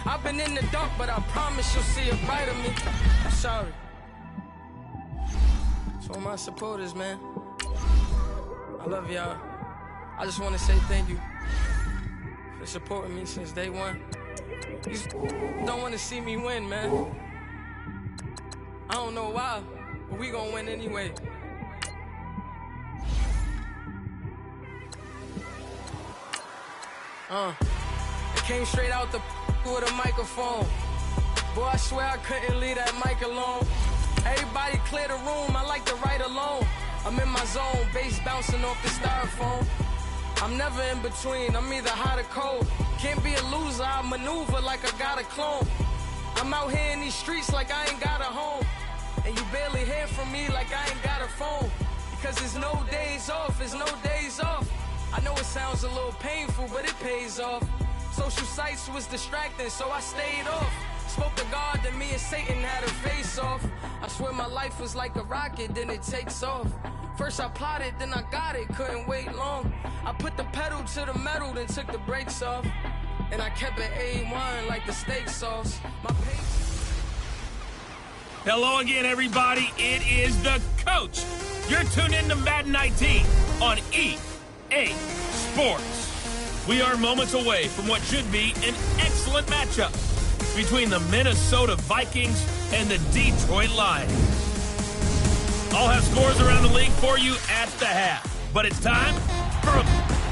I've been in the dark, but I promise you'll see a brighter me. I'm sorry. To all my supporters, man. I love y'all. I just want to say thank you for supporting me since day one. You don't want to see me win, man. I don't know why, but we gonna win anyway. It came straight out the with a microphone. Boy, I swear I couldn't leave that mic alone. Everybody clear the room, I like to write alone. I'm in my zone, bass bouncing off the styrofoam. I'm never in between, I'm either hot or cold. Can't be a loser, I maneuver like I got a clone. I'm out here in these streets like I ain't got a home. And you barely hear from me like I ain't got a phone. Because there's no days off, there's no days off. I know it sounds a little painful, but it pays off. Social sites was distracting, so I stayed off. Spoke to God, then me and Satan had a face off. I swear my life was like a rocket, then it takes off. First I plotted, then I got it, couldn't wait long. I put the pedal to the metal, then took the brakes off. And I kept it A1 like the steak sauce. My pace. Hello again, everybody. It is the coach. You're tuned in to Madden 19 on EA Sports. We are moments away from what should be an excellent matchup between the Minnesota Vikings and the Detroit Lions. I'll have scores around the league for you at the half. But it's time for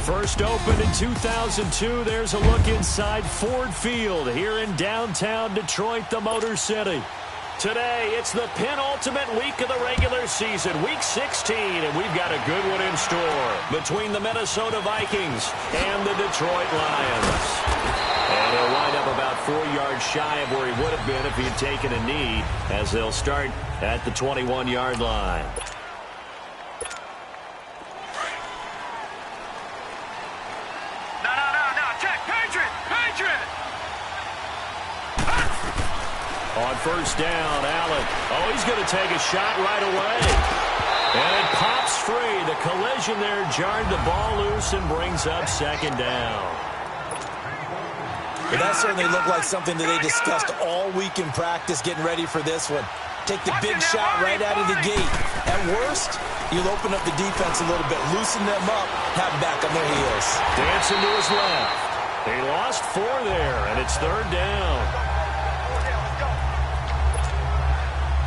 First opened in 2002, there's a look inside Ford Field here in downtown Detroit, the Motor City. Today, it's the penultimate week of the regular season, week 16, and we've got a good one in store between the Minnesota Vikings and the Detroit Lions. And he'll wind up about 4 yards shy of where he would have been if he had taken a knee, as they'll start at the 21-yard line. On first down, Allen. Oh, he's going to take a shot right away. And it pops free. The collision there jarred the ball loose and brings up second down. But that certainly looked like something that they discussed all week in practice, getting ready for this one. Take the big shot right out of the gate. At worst, you'll open up the defense a little bit, loosen them up, have them back on their heels. Dancing to his left. They lost 4 there, and it's third down.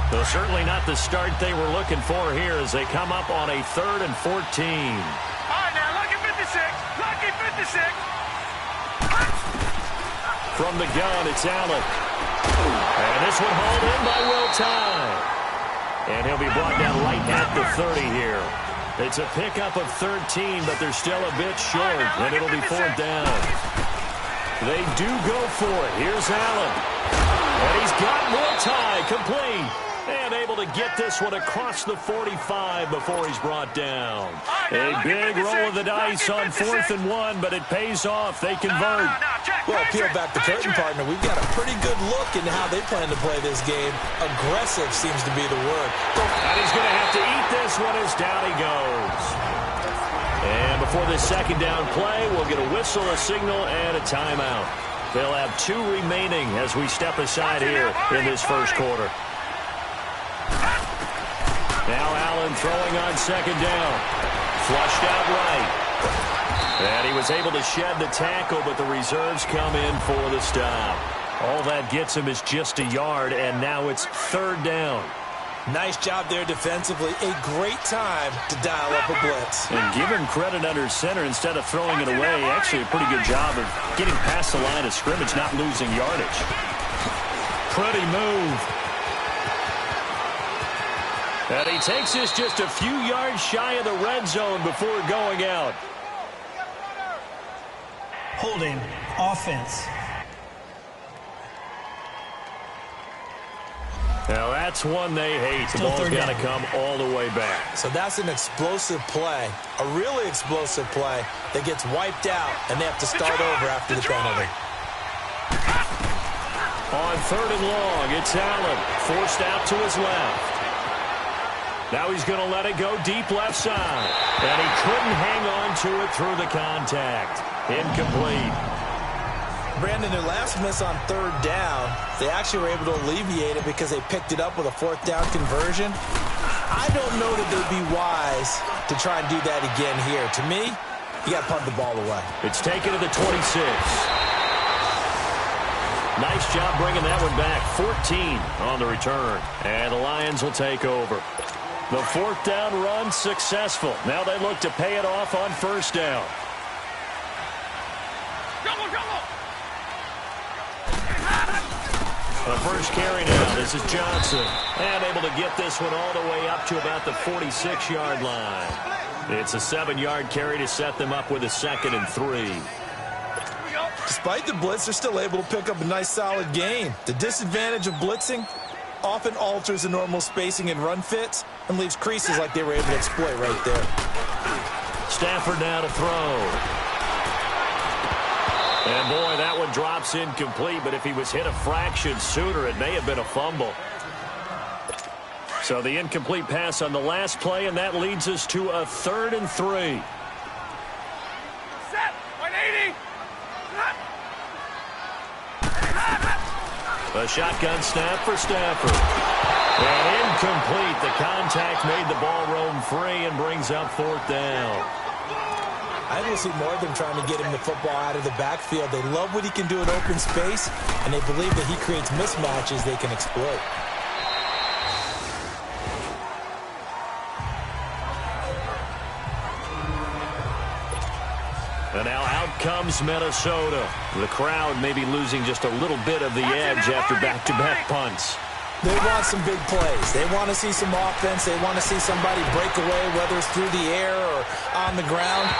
So certainly not the start they were looking for here as they come up on a 3rd and 14. All right, now, lucky 56. Lucky 56. From the gun, it's Allen. And this one hauled in by Will Tye. And he'll be brought down right at the 30 here. It's a pickup of 13, but they're still a bit short, and it'll be 4th down. They do go for it. Here's Allen. And he's got Will Tye complete. And able to get this one across the 45 before he's brought down. A big roll of the dice on 4th and 1, but it pays off. They convert. Well, peel back the curtain, partner. We've got a pretty good look into how they plan to play this game. Aggressive seems to be the word. And he's going to have to eat this one as down he goes. And before this second down play, we'll get a whistle, a signal, and a timeout. They'll have 2 remaining as we step aside here in this first quarter. Now Allen throwing on second down. Flushed out right. And he was able to shed the tackle, but the reserves come in for the stop. All that gets him is just a yard, and now it's 3rd down. Nice job there defensively. A great time to dial up a blitz. And give him credit under center instead of throwing it away. Actually a pretty good job of getting past the line of scrimmage, not losing yardage. Pretty move. And he takes this just a few yards shy of the red zone before going out. Holding offense. Now that's one they hate. The ball's got to come all the way back. So that's an explosive play, a really explosive play that gets wiped out, and they have to start over after the penalty. On 3rd and long, it's Allen, forced out to his left. Now he's going to let it go deep left side. And he couldn't hang on to it through the contact. Incomplete. Brandon, their last miss on third down, they actually were able to alleviate it because they picked it up with a fourth down conversion. I don't know that they'd be wise to try and do that again here. To me, you got to punt the ball away. It's taken to the 26. Nice job bringing that one back. 14 on the return. And the Lions will take over. The fourth down run successful. Now they look to pay it off on first down. The first carry now. This is Johnson. And able to get this one all the way up to about the 46-yard line. It's a 7-yard carry to set them up with a 2nd and 3. Despite the blitz, they're still able to pick up a nice, solid gain. The disadvantage of blitzing often alters the normal spacing and run fits and leaves creases like they were able to exploit right there. Stafford now to throw. And, boy, that one drops incomplete, but if he was hit a fraction sooner, it may have been a fumble. So the incomplete pass on the last play, and that leads us to a 3rd and 3. Set. 180. A shotgun snap for Stafford. And incomplete. The contact made the ball roam free and brings up 4th down. I will see more of them trying to get him the football out of the backfield. They love what he can do in open space, and they believe that he creates mismatches they can exploit. And now out comes Minnesota. The crowd may be losing just a little bit of the edge after back-to-back punts. They want some big plays. They want to see some offense. They want to see somebody break away, whether it's through the air or on the ground.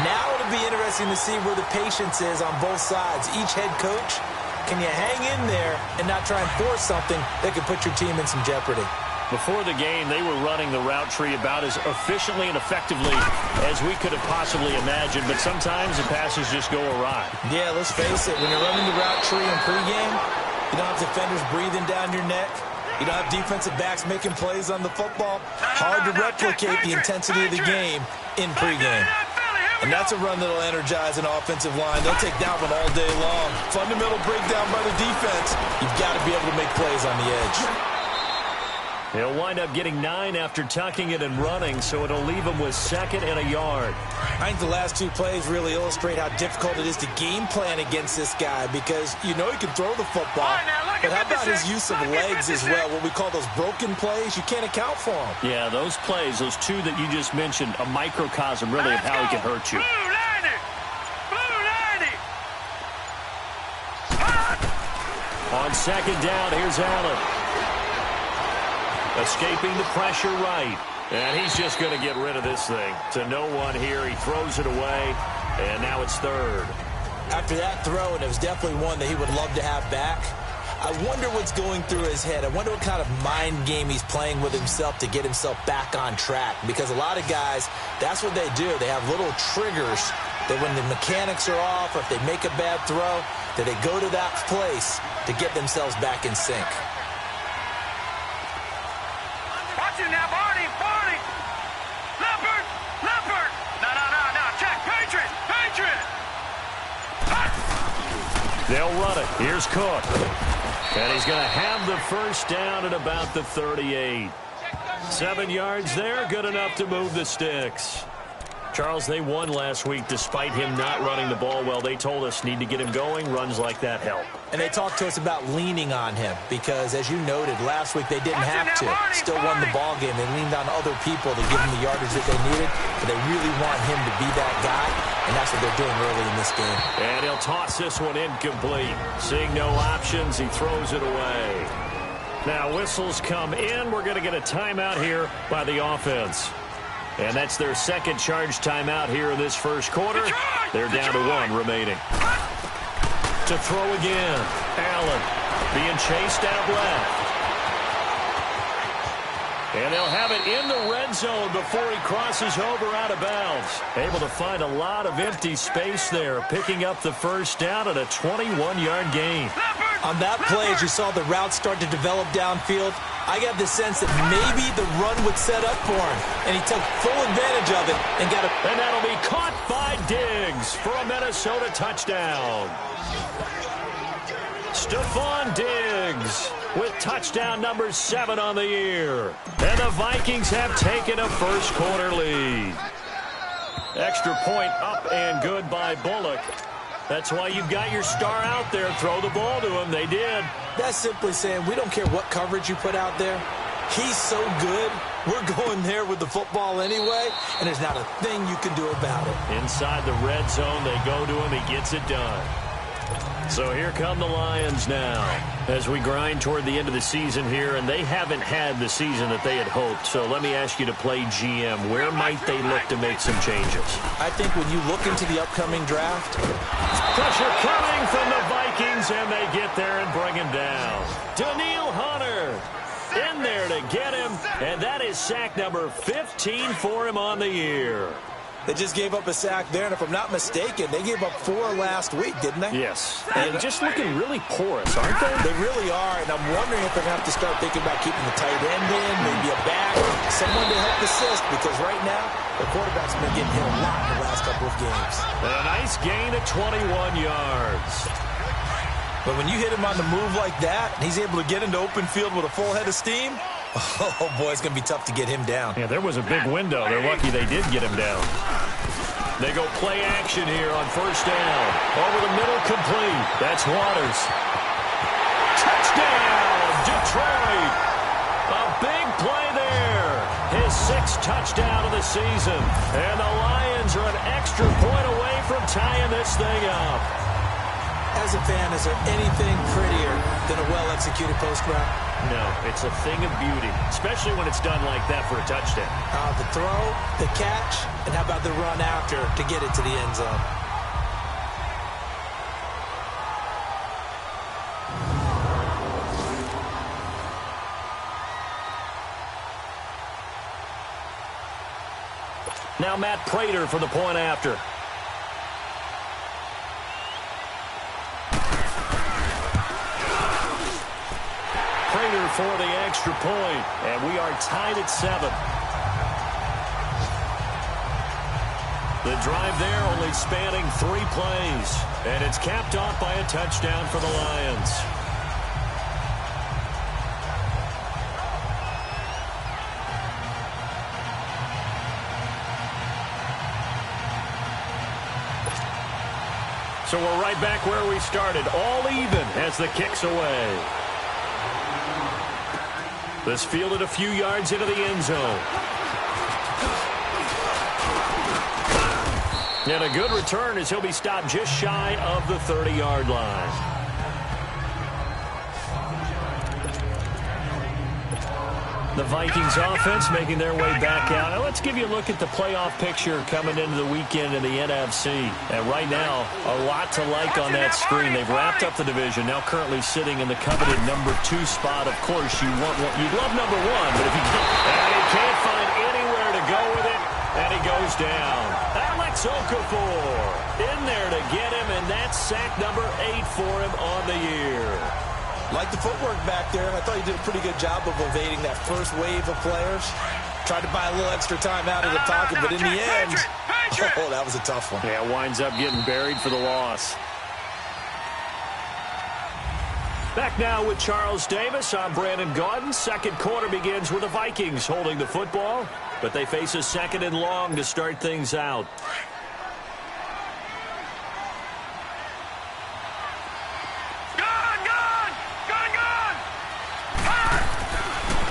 Now it'll be interesting to see where the patience is on both sides. Each head coach, can you hang in there and not try and force something that could put your team in some jeopardy? Before the game, they were running the route tree about as efficiently and effectively as we could have possibly imagined, but sometimes the passes just go awry. Yeah, let's face it. When you're running the route tree in pregame, you don't have defenders breathing down your neck. You don't have defensive backs making plays on the football. Hard to replicate the intensity of the game in pregame. And that's a run that'll energize an offensive line. They'll take that one all day long. Fundamental breakdown by the defense. You've got to be able to make plays on the edge. He'll wind up getting 9 after tucking it and running, so it'll leave him with 2nd and a yard. I think the last 2 plays really illustrate how difficult it is to game plan against this guy because you know he can throw the football. But how about his use of legs as well, what we call those broken plays? You can't account for them. Yeah, those plays, those 2 that you just mentioned, a microcosm really of how he can hurt you. On 2nd down, here's Allen. Escaping the pressure right. And he's just going to get rid of this thing. To no one here. He throws it away. And now it's 3rd. After that throw, and it was definitely one that he would love to have back, I wonder what's going through his head. I wonder what kind of mind game he's playing with himself to get himself back on track. Because a lot of guys, that's what they do. They have little triggers that when the mechanics are off or if they make a bad throw, that they go to that place to get themselves back in sync. Now, Barney! Leopard! No, check, Patriot! They'll run it. Here's Cook. And he's going to have the first down at about the 38. 7 yards there, good enough to move the sticks. Charles, they won last week despite him not running the ball well. They told us need to get him going. Runs like that help. And they talked to us about leaning on him because, as you noted, last week they didn't have to. Still won the ball game. They leaned on other people to give him the yardage that they needed, but they really want him to be that guy, and that's what they're doing early in this game. And he'll toss this one incomplete. Seeing no options, he throws it away. Now whistles come in. We're going to get a timeout here by the offense. And that's their 2nd charge timeout here in this first quarter. They're down to 1 remaining. To throw again. Allen being chased out left. And they'll have it in the red zone before he crosses over out of bounds. Able to find a lot of empty space there, picking up the first down at a 21-yard gain. On that play, as you saw the route start to develop downfield, I got the sense that maybe the run would set up for him, and he took full advantage of it and got it. And that'll be caught by Diggs for a Minnesota touchdown. Stephon Diggs with touchdown number 7 on the year. And the Vikings have taken a first-quarter lead. Extra point up and good by Bullock. That's why you've got your star out there. Throw the ball to him. They did. That's simply saying we don't care what coverage you put out there. He's so good, we're going there with the football anyway, and there's not a thing you can do about it. Inside the red zone, they go to him. He gets it done. So here come the Lions now as we grind toward the end of the season here, and they haven't had the season that they had hoped. So let me ask you to play GM. Where might they look to make some changes? I think when you look into the upcoming draft, pressure coming from the Vikings, and they get there and bring him down. Danielle Hunter in there to get him, and that is sack number 15 for him on the year. They just gave up a sack there, and if I'm not mistaken, they gave up 4 last week, didn't they? Yes. And just looking really porous, aren't they? They really are, and I'm wondering if they're going to have to start thinking about keeping the tight end in, maybe a back, someone to help assist, because right now, the quarterback's been getting hit a lot in the last couple of games. And a nice gain of 21 yards. But when you hit him on the move like that, and he's able to get into open field with a full head of steam, oh, boy, it's going to be tough to get him down. Yeah, there was a big window. They're lucky they did get him down. They go play action here on first down. Over the middle, complete. That's Waters. Touchdown, Detroit. A big play there. His 6th touchdown of the season. And the Lions are an extra point away from tying this thing up. As a fan, is there anything prettier than a well-executed post route? No, it's a thing of beauty, especially when it's done like that for a touchdown. The throw, the catch, and how about the run after to get it to the end zone? Now Matt Prater for the point after. For the extra point, and we are tied at 7. The drive there only spanning 3 plays, and it's capped off by a touchdown for the Lions. So we're right back where we started, all even as the kick's away. This fielded a few yards into the end zone. And a good return as he'll be stopped just shy of the 30-yard line. The Vikings offense making their way back out. Now let's give you a look at the playoff picture coming into the weekend in the NFC. And right now, a lot to like on that screen. They've wrapped up the division, now currently sitting in the coveted number 2 spot. Of course, you'd love number 1, but if you can't find anywhere to go with it, and he goes down. Alex Okafor in there to get him, and that's sack number 8 for him on the year. Like the footwork back there, and I thought he did a pretty good job of evading that first wave of players. Tried to buy a little extra time out of the pocket, but in the end, oh, that was a tough one. Yeah, winds up getting buried for the loss. Back now with Charles Davis. I'm Brandon Gaudin. Second quarter begins with the Vikings holding the football, but they face a 2nd and long to start things out.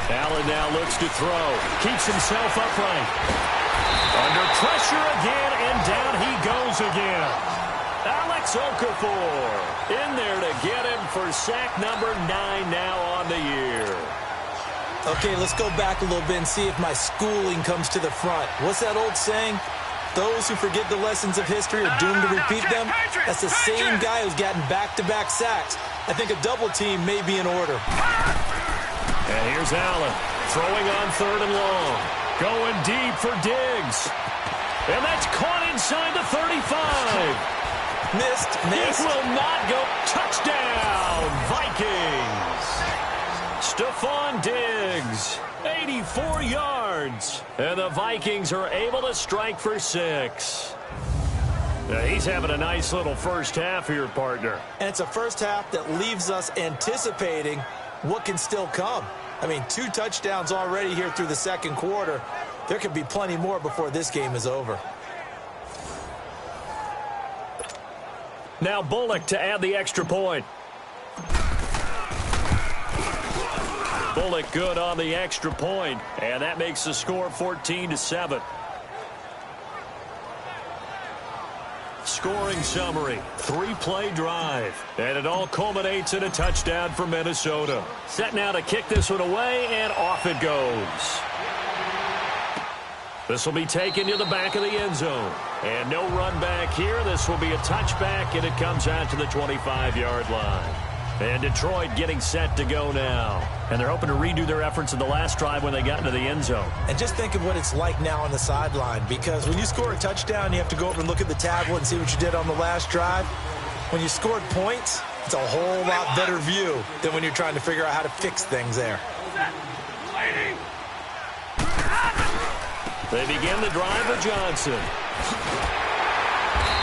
Allen now looks to throw. Keeps himself upright. Under pressure again, and down he goes again. Alex Okafor in there to get him for sack number 9 now on the year. Okay, let's go back a little bit and see if my schooling comes to the front. What's that old saying? Those who forget the lessons of history are doomed to repeat them. That's the same guy who's gotten back-to-back sacks. I think a double team may be in order. And here's Allen throwing on 3rd and long. Going deep for Diggs. And that's caught inside the 35. Missed. It will not go. Touchdown, Vikings. Stephon Diggs, 84 yards. And the Vikings are able to strike for 6. He's having a nice little first half here, partner. And it's a first half that leaves us anticipating what can still come. I mean, 2 touchdowns already here through the second quarter. There could be plenty more before this game is over. Now Bullock to add the extra point. Bullock good on the extra point, and that makes the score 14-7. Scoring summary, 3-play drive, and it all culminates in a touchdown for Minnesota. Set now to kick this one away, and off it goes. This will be taken to the back of the end zone. And no run back here. This will be a touchback, and it comes out to the 25-yard line. And Detroit getting set to go now. And they're hoping to redo their efforts in the last drive when they got into the end zone. And just think of what it's like now on the sideline, because when you score a touchdown, you have to go over and look at the tablet and see what you did on the last drive. When you scored points, it's a whole lot better view than when you're trying to figure out how to fix things there. They begin the drive with Johnson.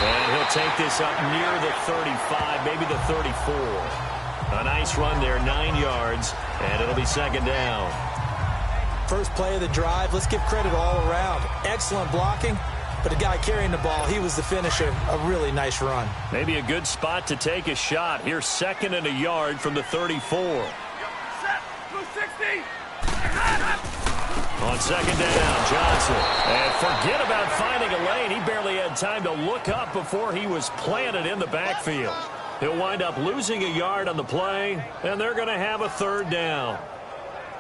And he'll take this up near the 35, maybe the 34. A nice run there, 9 yards, and it'll be second down. First play of the drive, let's give credit all around. Excellent blocking, but the guy carrying the ball, he was the finisher. A really nice run. Maybe a good spot to take a shot. Here's 2nd and a yard from the 34. Set, 260. On second down, Johnson. And forget about finding a lane. He barely had time to look up before he was planted in the backfield. He'll wind up losing a yard on the play, and they're going to have a 3rd down.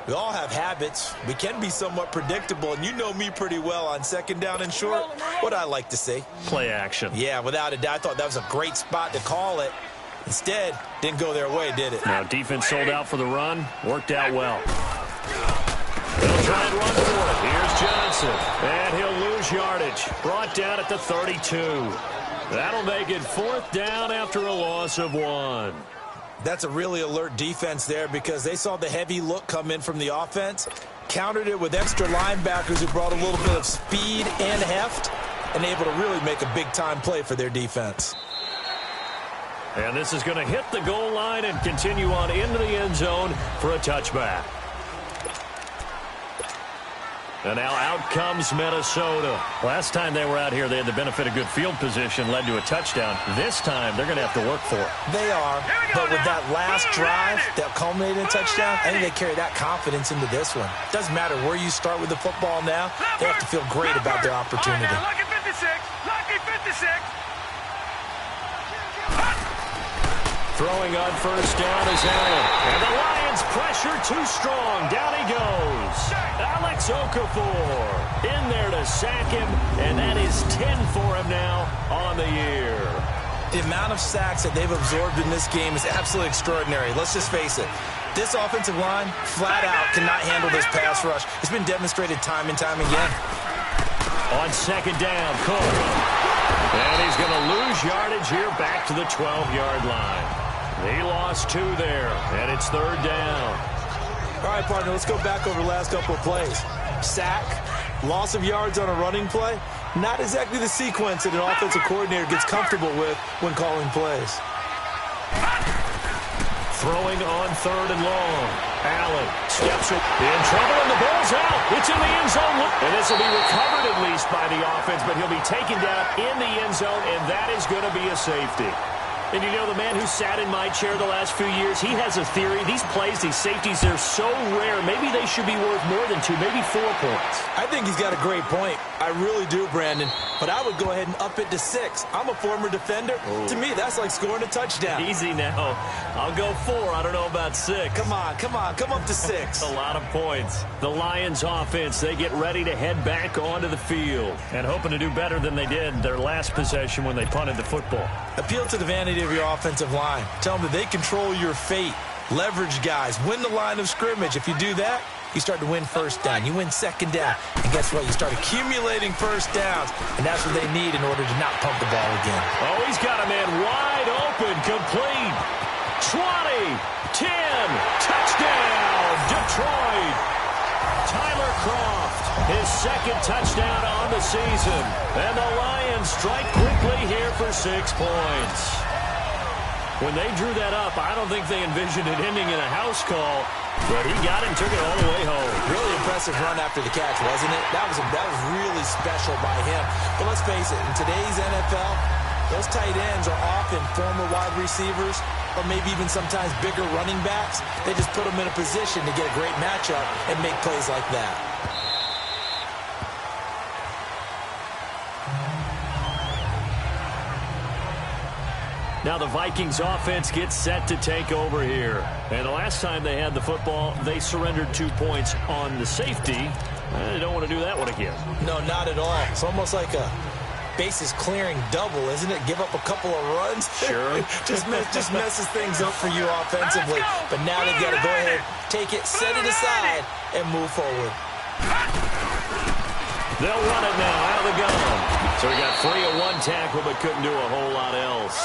We all have habits. We can be somewhat predictable, and you know me pretty well on second down and short. What I like to see. Play action. Yeah, without a doubt. I thought that was a great spot to call it. Instead, didn't go their way, did it? Now, defense sold out for the run. Worked out well. They'll try and run for it. Here's Johnson. And he'll lose yardage. Brought down at the 32. That'll make it 4th down after a loss of 1. That's a really alert defense there because they saw the heavy look come in from the offense, countered it with extra linebackers who brought a little bit of speed and heft, and able to really make a big-time play for their defense. And this is going to hit the goal line and continue on into the end zone for a touchback. And now out comes Minnesota. Last time they were out here, they had the benefit of good field position, led to a touchdown. This time, they're going to have to work for it. They are, but with that last drive that culminated in a touchdown, I think they carry that confidence into this one. Doesn't matter where you start with the football now, they have to feel great about their opportunity. Lucky 56, lucky 56. Throwing on first down is Allen. And the Lions pressure too strong. Down he goes. Alex Okafor in there to sack him, and that is 10 for him now on the year. The amount of sacks that they've absorbed in this game is absolutely extraordinary. Let's just face it. This offensive line, flat out, cannot handle this pass rush. It's been demonstrated time and time again. On second down, Cook. And he's going to lose yardage here back to the 12-yard line. He lost 2 there, and it's 3rd down. All right, partner, let's go back over the last couple of plays. Sack, loss of yards on a running play, not exactly the sequence that an offensive coordinator gets comfortable with when calling plays. Throwing on 3rd and long. Allen steps in trouble, and the ball's out. It's in the end zone. And this will be recovered at least by the offense, but he'll be taken down in the end zone, and that is going to be a safety. And you know, the man who sat in my chair the last few years, he has a theory. These plays, these safeties, they're so rare. Maybe they should be worth more than 2, maybe 4 points. I think he's got a great point. I really do, Brandon. But I would go ahead and up it to 6. I'm a former defender. Oh. To me, that's like scoring a touchdown. Easy now. I'll go 4. I don't know about 6. Come on. Come up to 6. A lot of points. The Lions offense, they get ready to head back onto the field and hoping to do better than they did their last possession when they punted the football. Appeal to the vanity of your offensive line. Tell them that they control your fate. Leverage guys. Win the line of scrimmage. If you do that, you start to win first down. You win second down. And guess what? You start accumulating first downs. And that's what they need in order to not pump the ball again. Oh, he's got a man wide open. Complete. 20. 10. Touchdown. Detroit. Tyler Kroft. His second touchdown on on the season. And the Lions strike quickly here for 6 points. When they drew that up, I don't think they envisioned it ending in a house call, but he got it and took it all the way home. Really impressive run after the catch, wasn't it? That was really special by him. But let's face it, in today's NFL, those tight ends are often former wide receivers or maybe even sometimes bigger running backs. They just put them in a position to get a great matchup and make plays like that. Now the Vikings offense gets set to take over here. And the last time they had the football, they surrendered 2 points on the safety. They don't want to do that one again. No, not at all. It's almost like a bases clearing double, isn't it? Give up a couple of runs. Sure. just messes things up for you offensively. But now they've got to go ahead, take it, set it aside, and move forward. They'll run it now out of the gun. So he got free of one tackle but couldn't do a whole lot else.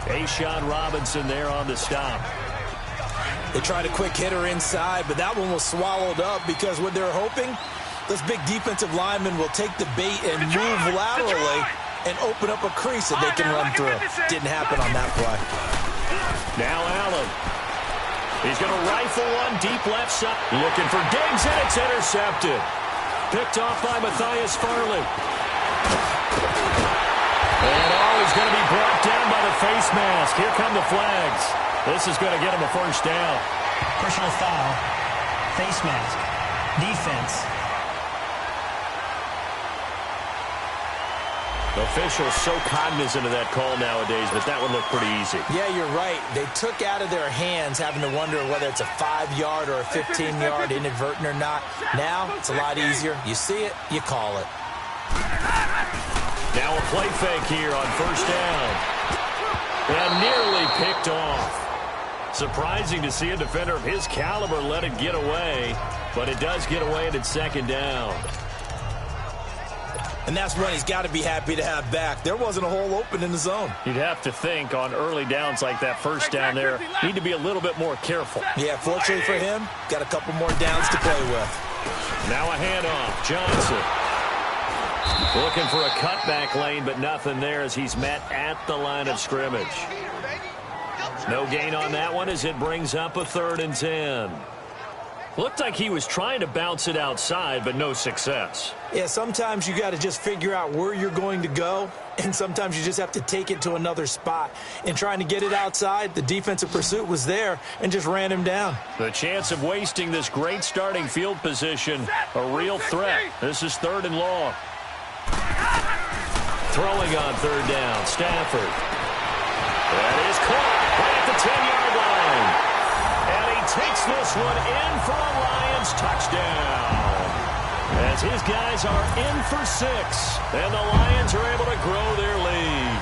A'Shawn Robinson there on the stop. They tried a quick hitter inside, but that one was swallowed up because what they're hoping, this big defensive lineman will take the bait and move laterally and open up a crease that they can run through. Didn't happen on that play. Now Allen. He's going to rifle one deep left side. Looking for Diggs, and it's intercepted. Picked off by Matthias Farley. And he's going to be brought down by the face mask. Here come the flags. This is going to get him a first down. Personal foul. Face mask. Defense. Officials so cognizant of that call nowadays, but that one looked pretty easy. Yeah, you're right. They took out of their hands having to wonder whether it's a 5-yard or a 15-yard inadvertent or not. Now, it's a lot easier. You see it, you call it. Now a play fake here on first down. And nearly picked off. Surprising to see a defender of his caliber let it get away, but it does get away and it's second down. And that's one he's got to be happy to have back. There wasn't a hole open in the zone. You'd have to think on early downs like that first down there, need to be a little bit more careful. Yeah, fortunately for him, got a couple more downs to play with. Now a handoff. Johnson. Looking for a cutback lane, but nothing there as he's met at the line of scrimmage. No gain on that one as it brings up a 3rd and 10. Looked like he was trying to bounce it outside, but no success. Yeah, sometimes you got to just figure out where you're going to go, and sometimes you just have to take it to another spot. In trying to get it outside, the defensive pursuit was there and just ran him down. The chance of wasting this great starting field position, a real threat. This is 3rd and long. Throwing on 3rd down, Stafford. That is caught right at the 10-yard line. And he takes this one in for a Lions touchdown. As his guys are in for 6, and the Lions are able to grow their lead.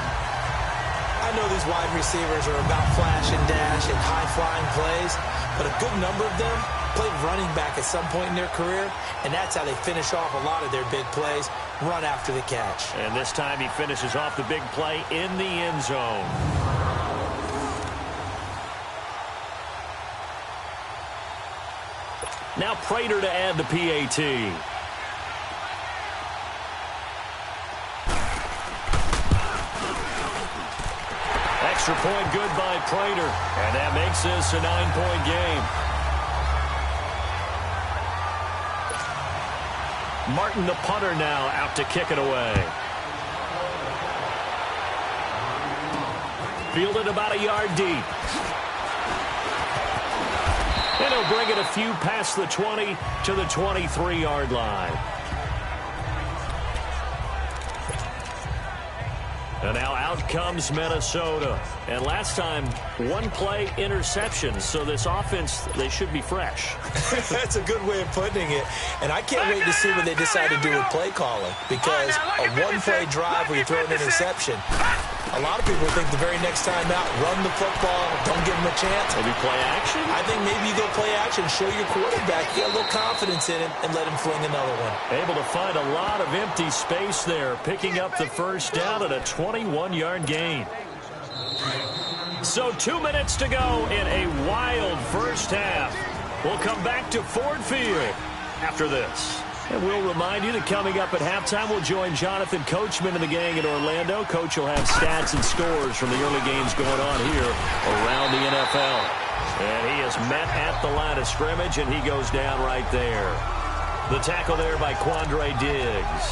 I know these wide receivers are about flash and dash and high-flying plays, but a good number of them played running back at some point in their career, and that's how they finish off a lot of their big plays, run after the catch. And this time he finishes off the big play in the end zone. Now Prater to add the PAT. Extra point good by Prater, and that makes this a 9-point game. Martin, the punter, now out to kick it away. Fielded about a yard deep. And he'll bring it a few past the 20 to the 23-yard line. And now out comes Minnesota. And last time, 1-play interception. So this offense, they should be fresh. That's a good way of putting it. And I can't wait to see what they decide to do with play calling. Because a 1-play drive where you throw an interception, a lot of people think the very next time out, run the football, don't give them a chance. Maybe play action? I think maybe you go play action, show your quarterback, get a little confidence in him, and let him fling another one. Able to find a lot of empty space there, picking up the first down at a 21-yard gain. So 2 minutes to go in a wild first half. We'll come back to Ford Field after this. And we'll remind you that coming up at halftime, we'll join Jonathan Coachman and the gang in Orlando. Coach will have stats and scores from the early games going on here around the NFL. And he is met at the line of scrimmage, and he goes down right there. The tackle there by Quandre Diggs.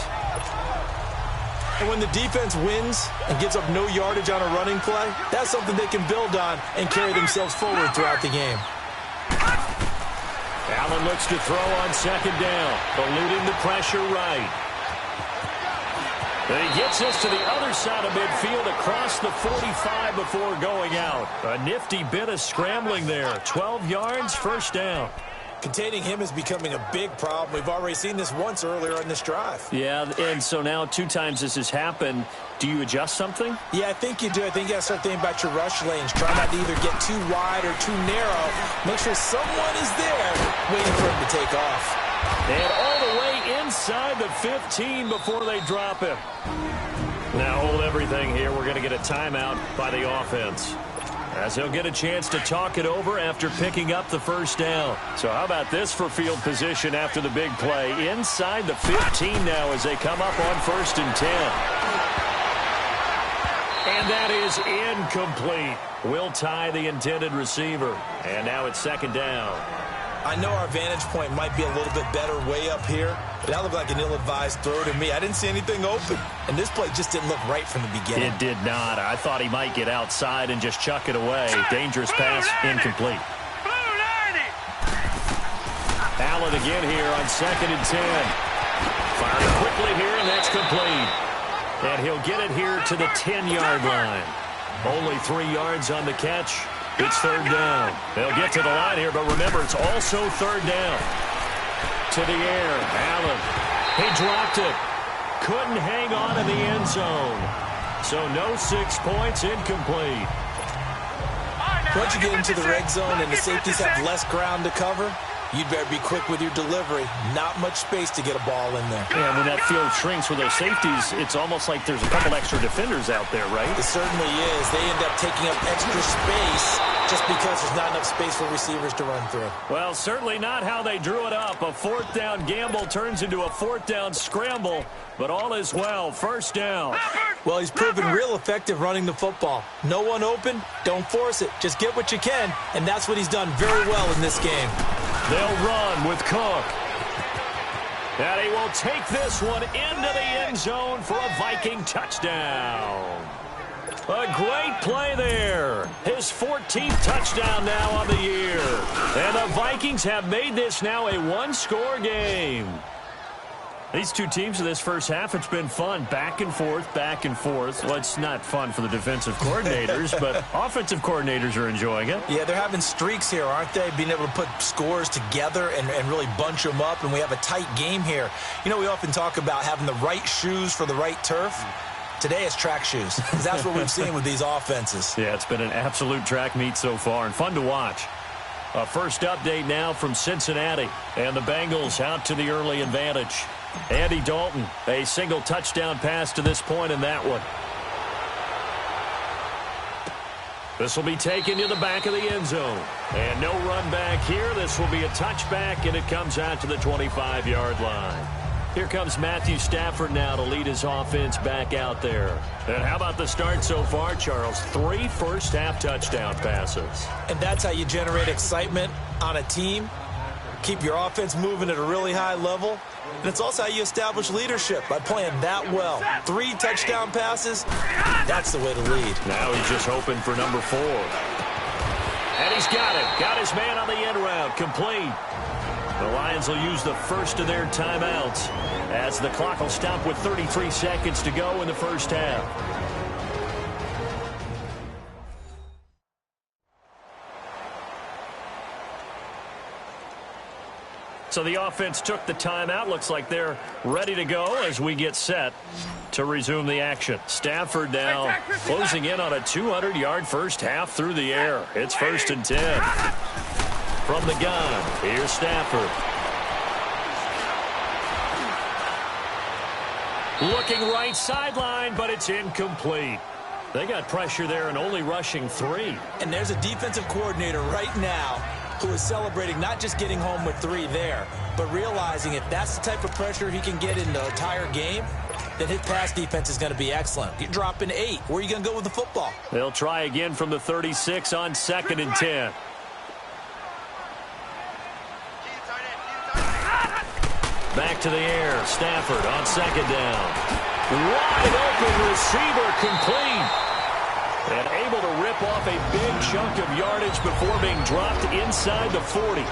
And when the defense wins and gives up no yardage on a running play, that's something they can build on and carry themselves forward throughout the game. Allen looks to throw on second down, eluding the pressure right. And he gets us to the other side of midfield across the 45 before going out. A nifty bit of scrambling there. 12 yards, first down. Containing him is becoming a big problem. We've already seen this once earlier in this drive. Yeah, and so now 2 times this has happened. Do you adjust something? Yeah, I think you do. I think you got to start thinking about your rush lanes. Try not to either get too wide or too narrow. Make sure someone is there waiting for him to take off. And all the way inside the 15 before they drop him. Now hold everything here. We're going to get a timeout by the offense, as he'll get a chance to talk it over after picking up the first down. So how about this for field position after the big play? Inside the 15 now as they come up on 1st and 10. And that is incomplete. Will tie the intended receiver. And now it's 2nd down. I know our vantage point might be a little bit better way up here, but that looked like an ill-advised throw to me. I didn't see anything open, and this play just didn't look right from the beginning. It did not. I thought he might get outside and just chuck it away. Dangerous pass, incomplete. Allen again here on 2nd and 10. Firing quickly here, and that's complete. And he'll get it here to the 10-yard line. Only 3 yards on the catch. It's 3rd down. They'll get to the line here, but remember, it's also 3rd down. To the air, Allen. He dropped it. Couldn't hang on in the end zone. So no 6 points, incomplete. Once you get into the red zone and the safeties have less ground to cover, you'd better be quick with your delivery. Not much space to get a ball in there. Yeah, when that field shrinks with those safeties, it's almost like there's a couple extra defenders out there, right? It certainly is. They end up taking up extra space just because there's not enough space for receivers to run through. Well, certainly not how they drew it up. A 4th down gamble turns into a 4th down scramble, but all is well. 1st down. Well, he's proven real effective running the football. No one open, don't force it. Just get what you can, and that's what he's done very well in this game. They'll run with Cook. And he will take this one into the end zone for a Viking touchdown. A great play there. His 14th touchdown now on the year. And the Vikings have made this now a 1-score game. These 2 teams in this first half, it's been fun. Back and forth, back and forth. Well, it's not fun for the defensive coordinators, but offensive coordinators are enjoying it. Yeah, they're having streaks here, aren't they? Being able to put scores together and really bunch them up, and we have a tight game here. You know, we often talk about having the right shoes for the right turf. Today it's track shoes, because that's what we've seen with these offenses. Yeah, it's been an absolute track meet so far, and fun to watch. A first update now from Cincinnati, and the Bengals out to the early advantage. Andy Dalton, a single touchdown pass to this point in that one. This will be taken to the back of the end zone. And no run back here. This will be a touchback, and it comes out to the 25-yard line. Here comes Matthew Stafford now to lead his offense back out there. And how about the start so far, Charles? 3 first-half touchdown passes. And that's how you generate excitement on a team. Keep your offense moving at a really high level. And it's also how you establish leadership, by playing that well. 3 touchdown passes, that's the way to lead. Now he's just hoping for number 4. And he's got it. Got his man on the end route. Complete. The Lions will use the first of their timeouts as the clock will stop with 33 seconds to go in the first half. So the offense took the timeout. Looks like they're ready to go as we get set to resume the action. Stafford now closing in on a 200-yard first half through the air. It's 1st and 10. From the gun, here's Stafford. Looking right sideline, but it's incomplete. They got pressure there and only rushing 3. And there's a defensive coordinator right now who is celebrating not just getting home with 3 there, but realizing if that's the type of pressure he can get in the entire game, then his pass defense is going to be excellent. You're dropping 8. Where are you going to go with the football? They'll try again from the 36 on 2nd and 10. Back to the air. Stafford on 2nd down. Wide open receiver complete. And able to rip off a big chunk of yardage before being dropped inside the 40.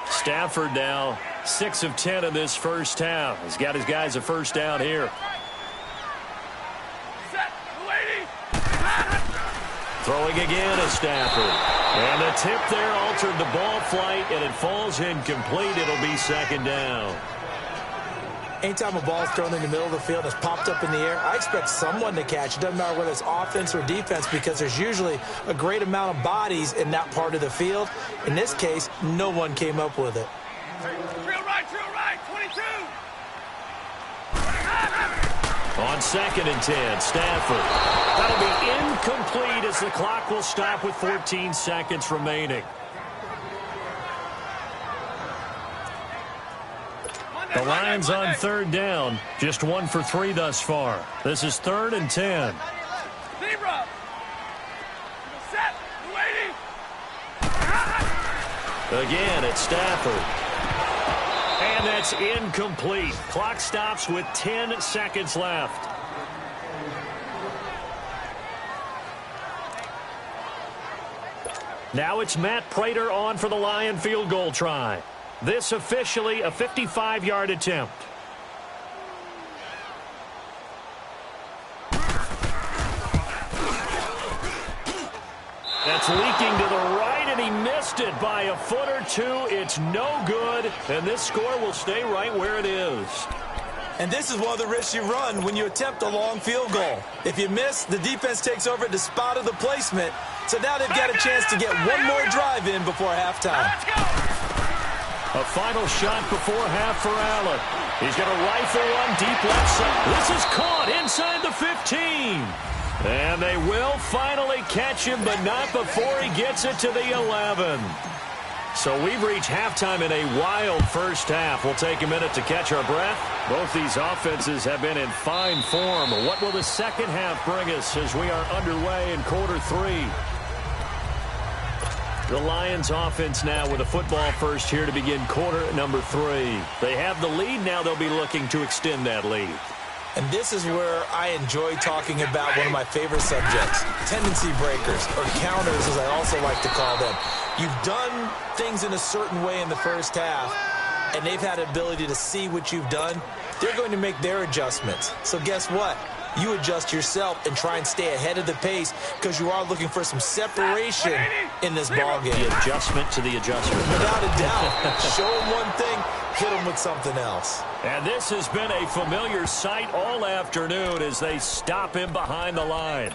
Stafford now 6 of 10 in this first half. He's got his guys a first down here. Throwing again is Stafford. And the tip there altered the ball flight, and it falls incomplete. It'll be 2nd down. Anytime a ball is thrown in the middle of the field and it's popped up in the air, I expect someone to catch. It doesn't matter whether it's offense or defense, because there's usually a great amount of bodies in that part of the field. In this case, no one came up with it. Drill right, 22. On 2nd and 10, Stafford. That'll be incomplete as the clock will stop with 14 seconds remaining. The Lions on 3rd down, just 1 for 3 thus far. This is 3rd and 10. Again, it's Stafford. And that's incomplete. Clock stops with 10 seconds left. Now it's Matt Prater on for the Lion field goal try. This officially a 55-yard attempt. That's leaking to the right, and he missed it by a foot or 2. It's no good, and this score will stay right where it is. And this is one of the risks you run when you attempt a long field goal. If you miss, the defense takes over at the spot of the placement. So now they've got a chance to get one more drive in before halftime. A final shot before half for Allen. He's going to rifle one deep left side. This is caught inside the 15. And they will finally catch him, but not before he gets it to the 11. So we've reached halftime in a wild first half. We'll take a minute to catch our breath. Both these offenses have been in fine form. What will the second half bring us as we are underway in quarter 3? The Lions offense now with a football first here to begin quarter number 3. They have the lead. Now they'll be looking to extend that lead. And this is where I enjoy talking about one of my favorite subjects, tendency breakers, or counters as I also like to call them. You've done things in a certain way in the first half, and they've had the ability to see what you've done. They're going to make their adjustments. So guess what? You adjust yourself and try and stay ahead of the pace because you are looking for some separation in this ballgame. The adjustment to the adjustment. Without a doubt. Show them one thing, hit them with something else. And this has been a familiar sight all afternoon as they stop him behind the line.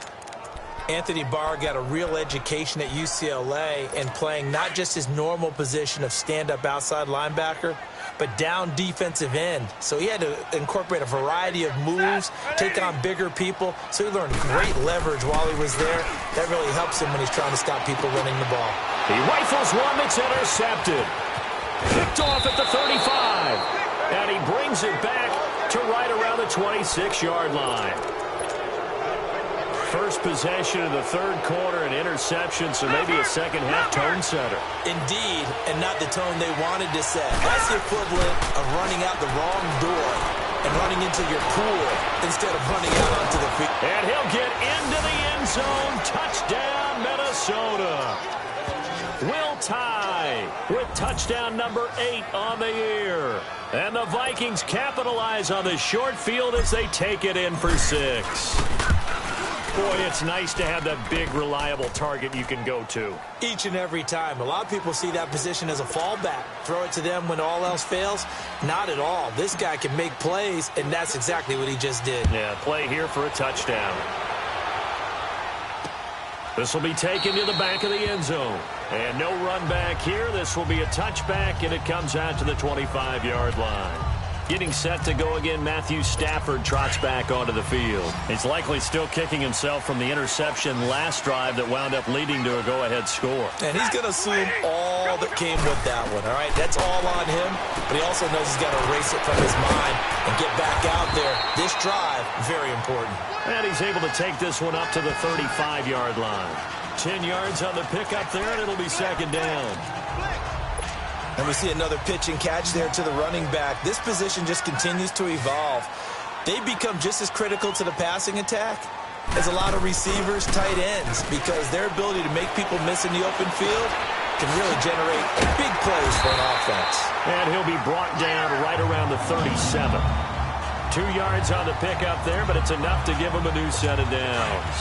Anthony Barr got a real education at UCLA and playing not just his normal position of stand-up outside linebacker, but down defensive end. So he had to incorporate a variety of moves, take on bigger people. So he learned great leverage while he was there. That really helps him when he's trying to stop people running the ball. He rifles one that's intercepted. Picked off at the 35. And he brings it back to right around the 26-yard line. First possession of the third quarter, an interception, so maybe a second-half tone setter. Indeed, and not the tone they wanted to set. That's the equivalent of running out the wrong door and running into your pool instead of running out onto the field. And he'll get into the end zone. Touchdown, Minnesota. Will tie with touchdown number 8 on the year. And the Vikings capitalize on the short field as they take it in for 6. Boy, it's nice to have that big, reliable target you can go to. Each and every time. A lot of people see that position as a fallback. Throw it to them when all else fails. Not at all. This guy can make plays, and that's exactly what he just did. Yeah, play here for a touchdown. This will be taken to the back of the end zone. And no run back here. This will be a touchback, and it comes out to the 25-yard line. Getting set to go again, Matthew Stafford trots back onto the field. He's likely still kicking himself from the interception last drive that wound up leading to a go-ahead score. And he's going to assume all that came with that one, all right? That's all on him, but he also knows he's got to erase it from his mind and get back out there. This drive, very important. And he's able to take this one up to the 35-yard line. 10 yards on the pickup there, and it'll be second down. And we see another pitch and catch there to the running back. This position just continues to evolve. They become just as critical to the passing attack as a lot of receivers, tight ends, because their ability to make people miss in the open field can really generate big plays for an offense. And he'll be brought down right around the 37. 2 yards on the pickup there, but it's enough to give him a new set of downs.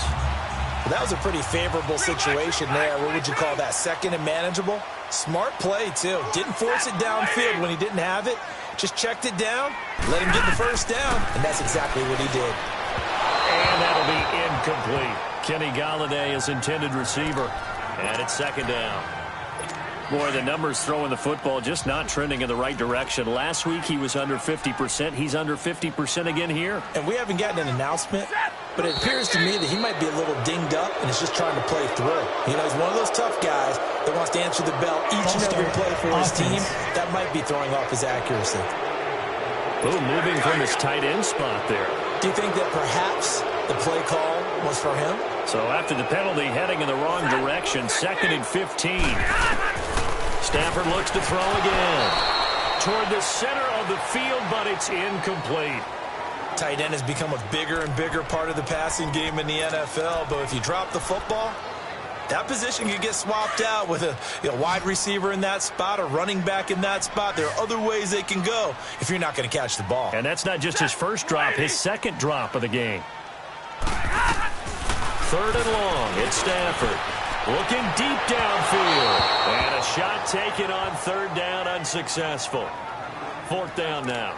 Well, that was a pretty favorable situation there. What would you call that? Second and manageable? Smart play, too. Didn't force it downfield when he didn't have it. Just checked it down, let him get the first down, and that's exactly what he did. And that'll be incomplete. Kenny Golladay is intended receiver, and it's second down. Boy, the numbers throwing the football just not trending in the right direction. Last week he was under 50%. He's under 50% again here. And we haven't gotten an announcement, but it appears to me that he might be a little dinged up and is just trying to play through. You know, he's one of those tough guys that wants to answer the bell each and every play for his team. That might be throwing off his accuracy. Ooh, moving from his tight end spot there. Do you think that perhaps the play call was for him? So after the penalty, heading in the wrong direction, 2nd and 15. Stafford looks to throw again. Toward the center of the field, but it's incomplete. Tight end has become a bigger and bigger part of the passing game in the NFL, but if you drop the football, that position could get swapped out with a wide receiver in that spot, a running back in that spot. There are other ways they can go if you're not going to catch the ball. And that's not just his first drop, his second drop of the game. 3rd and long, it's Stafford. Looking deep downfield. And a shot taken on 3rd down, unsuccessful. 4th down now.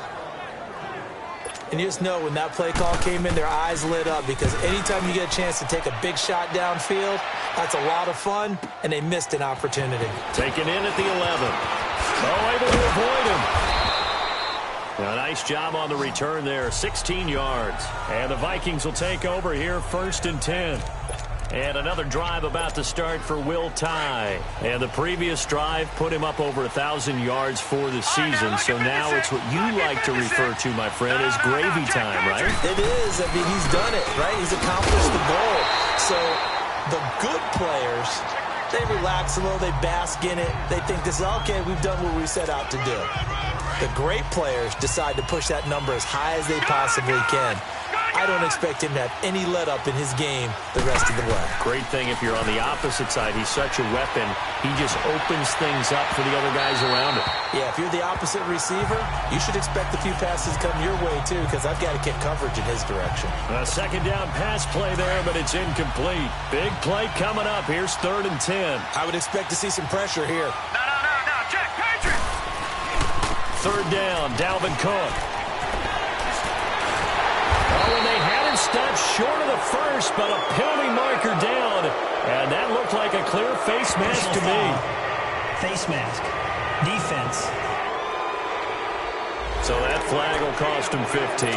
And you just know when that play call came in, their eyes lit up, because anytime you get a chance to take a big shot downfield, that's a lot of fun, and they missed an opportunity. Taken in at the 11. Oh, able to avoid him. A nice job on the return there, 16 yards. And the Vikings will take over here, 1st and 10. And another drive about to start for Will Tye. And the previous drive put him up over 1,000 yards for the season. So now it's what you like to refer to, my friend, as gravy time, right? It is. I mean, he's done it, right? He's accomplished the goal. So the good players, they relax a little, they bask in it. They think this is, okay, we've done what we set out to do. The great players decide to push that number as high as they possibly can. I don't expect him to have any let-up in his game the rest of the way. Great thing if you're on the opposite side. He's such a weapon. He just opens things up for the other guys around him. Yeah, if you're the opposite receiver, you should expect a few passes come your way, too, because I've got to get coverage in his direction. A 2nd down pass play there, but it's incomplete. Big play coming up. Here's 3rd and 10. I would expect to see some pressure here. No, check, Patriot! 3rd down, Dalvin Cook. Oh, and they had him stopped short of the first, but a penalty marker down. And that looked like a clear face mask to me. Face mask. Defense. So that flag will cost him 15.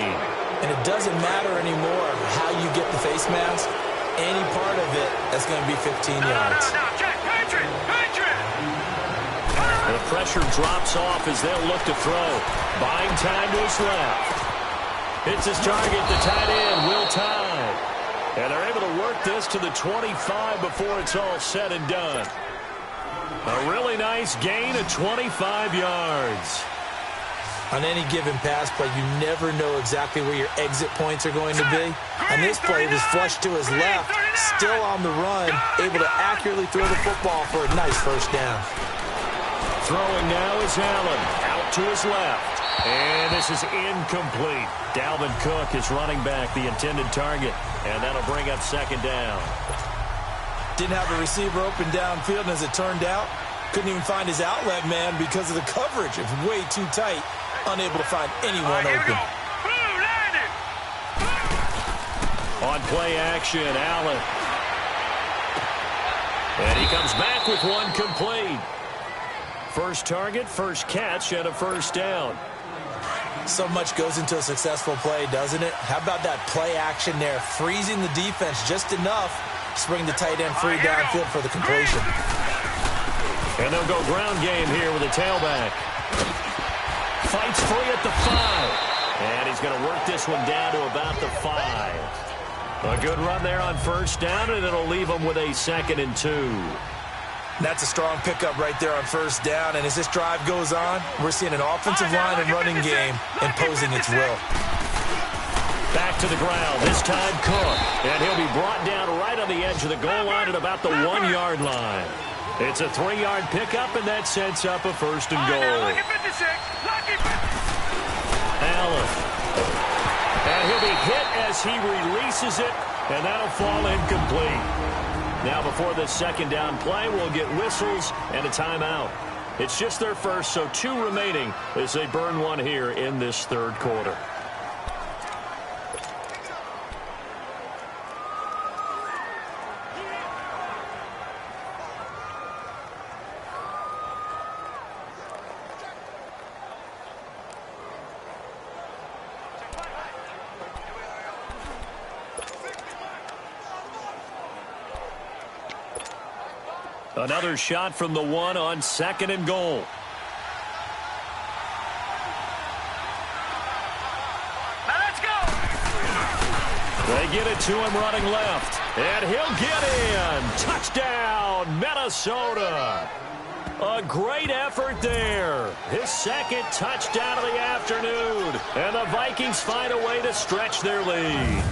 And it doesn't matter anymore how you get the face mask. Any part of it, that's going to be 15 yards. No, check, Patriot! The pressure drops off as they'll look to throw. Buying time to his left. It's his target, the tight end, Will Tye. And they're able to work this to the 25 before it's all said and done. A really nice gain of 25 yards. On any given pass play, you never know exactly where your exit points are going to be. On this play, it was flushed to his left, still on the run, able to accurately throw the football for a nice first down. Throwing now is Allen, out to his left. And this is incomplete. Dalvin Cook is running back, the intended target, and that'll bring up 2nd down. Didn't have a receiver open downfield, and as it turned out, couldn't even find his outlet man because of the coverage. It was way too tight, unable to find anyone open. On play action, Allen. And he comes back with one complete. First target, first catch, and a first down. So much goes into a successful play, doesn't it? How about that play action there, freezing the defense just enough to bring the tight end free downfield for the completion. And they'll go ground game here with a tailback. Fights free at the 5. And he's going to work this one down to about the 5. A good run there on first down, and it'll leave him with a 2nd and 2. That's a strong pickup right there on first down, and as this drive goes on, we're seeing an offensive line and running game imposing its will. Back to the ground, this time Cook, and he'll be brought down right on the edge of the goal line at about the 1-yard line. It's a 3-yard pickup, and that sets up a 1st and goal. Allen. And he'll be hit as he releases it, and that'll fall incomplete. Now before this 2nd down play, we'll get whistles and a timeout. It's just their first, so 2 remaining as they burn one here in this 3rd quarter. Another shot from the 1 on 2nd and goal. Now let's go. They get it to him running left. And he'll get in. Touchdown, Minnesota. A great effort there. His 2nd touchdown of the afternoon. And the Vikings find a way to stretch their lead.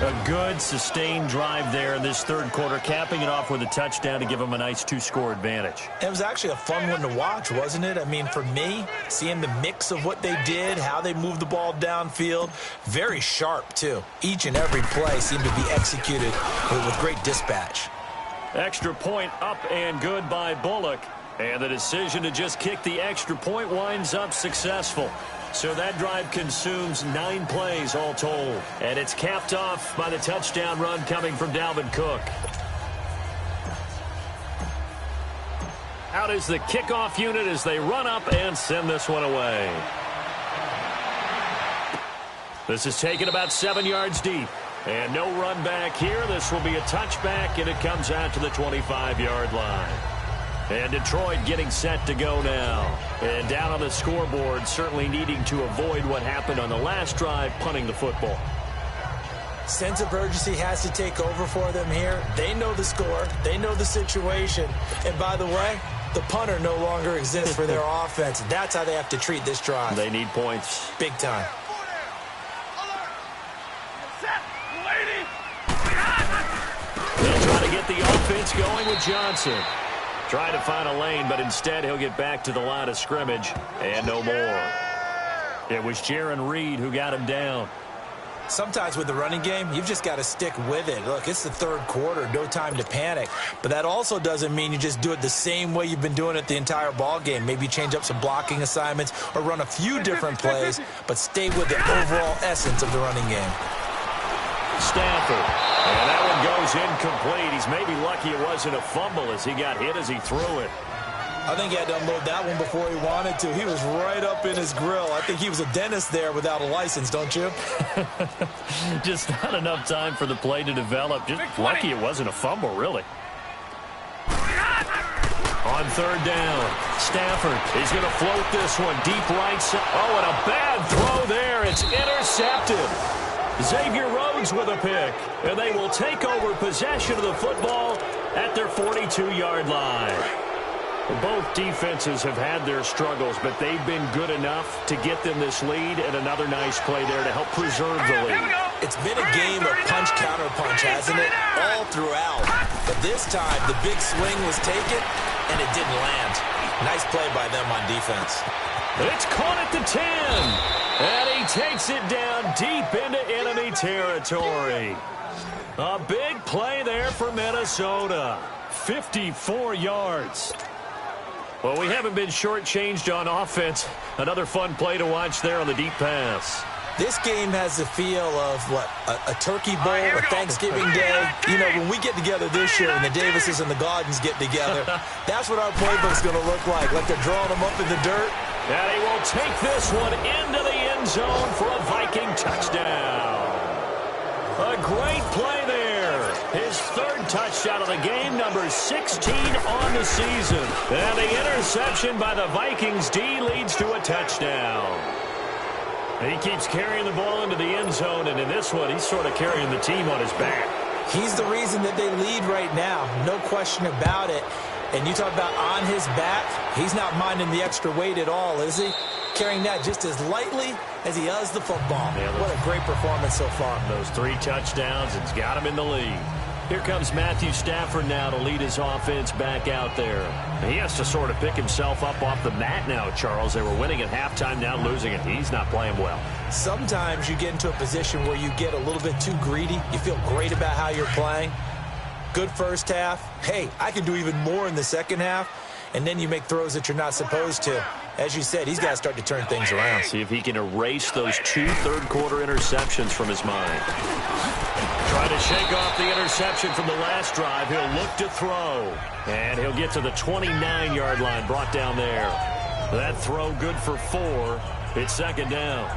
A good, sustained drive there in this 3rd quarter, capping it off with a touchdown to give them a nice 2-score advantage. It was actually a fun one to watch, wasn't it? I mean, for me, seeing the mix of what they did, how they moved the ball downfield, very sharp, too. Each and every play seemed to be executed with great dispatch. Extra point up and good by Bullock. And the decision to just kick the extra point winds up successful. So that drive consumes 9 plays all told. And it's capped off by the touchdown run coming from Dalvin Cook. Out is the kickoff unit as they run up and send this one away. This is taken about 7 yards deep. And no run back here. This will be a touchback, and it comes out to the 25-yard line. And Detroit getting set to go now. And down on the scoreboard, certainly needing to avoid what happened on the last drive, punting the football. Sense of urgency has to take over for them here. They know the score. They know the situation. And by the way, the punter no longer exists for their offense. That's how they have to treat this drive. They need points. Big time. They'll try to get the offense going with Johnson. Trying to find a lane, but instead he'll get back to the line of scrimmage and no more. It was Jaron Reed who got him down. Sometimes with the running game, you've just got to stick with it. Look, it's the 3rd quarter, no time to panic. But that also doesn't mean you just do it the same way you've been doing it the entire ball game. Maybe change up some blocking assignments or run a few different plays, but stay with the overall essence of the running game. Stafford. And that one goes incomplete. He's maybe lucky it wasn't a fumble as he got hit as he threw it. I think he had to unload that one before he wanted to. He was right up in his grill. I think he was a dentist there without a license, don't you? Just not enough time for the play to develop. Just lucky it wasn't a fumble, really. On 3rd down, Stafford is going to float this one deep right side. Oh, and a bad throw there. It's intercepted. Xavier Rhodes with a pick, and they will take over possession of the football at their 42-yard line. Both defenses have had their struggles, but they've been good enough to get them this lead, and another nice play there to help preserve the lead. It's been a game of punch-counter-punch, hasn't it? All throughout. But this time, the big swing was taken, and it didn't land. Nice play by them on defense. It's caught at the 10. And he takes it down deep into enemy territory. A big play there for Minnesota. 54 yards. Well, we haven't been shortchanged on offense. Another fun play to watch there on the deep pass. This game has the feel of, what, a turkey bowl, a Thanksgiving day. You know, when we get together this year and the Davises and the Gardens get together, that's what our playbook's going to look like they're drawing them up in the dirt. And he will take this one into the end zone for a Viking touchdown. A great play there. His third touchdown of the game, number 16 on the season. And the interception by the Vikings D leads to a touchdown. And he keeps carrying the ball into the end zone, and in this one, he's sort of carrying the team on his back. He's the reason that they lead right now, no question about it. And you talk about on his back, he's not minding the extra weight at all, is he? Carrying that just as lightly as he does the football. Yeah, what a great performance so far. Those 3 touchdowns, it's got him in the lead. Here comes Matthew Stafford now to lead his offense back out there. And he has to sort of pick himself up off the mat now, Charles. They were winning at halftime, now losing it. He's not playing well. Sometimes you get into a position where you get a little bit too greedy. You feel great about how you're playing. Good first half. Hey, I can do even more in the second half. And then you make throws that you're not supposed to. As you said, he's got to start to turn things around. See if he can erase those 2 third-quarter interceptions from his mind. Try to shake off the interception from the last drive. He'll look to throw. And he'll get to the 29-yard line, brought down there. That throw good for 4. It's second down.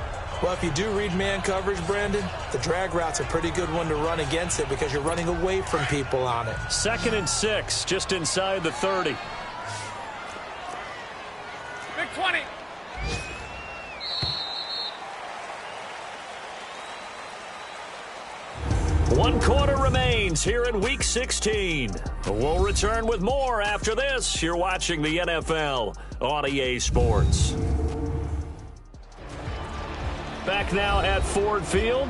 Well, if you do read man coverage, Brandon, the drag route's a pretty good one to run against it because you're running away from people on it. 2nd and 6, just inside the 30. Big 20. One quarter remains here in Week 16. We'll return with more after this. You're watching the NFL on EA Sports. Back now at Ford Field.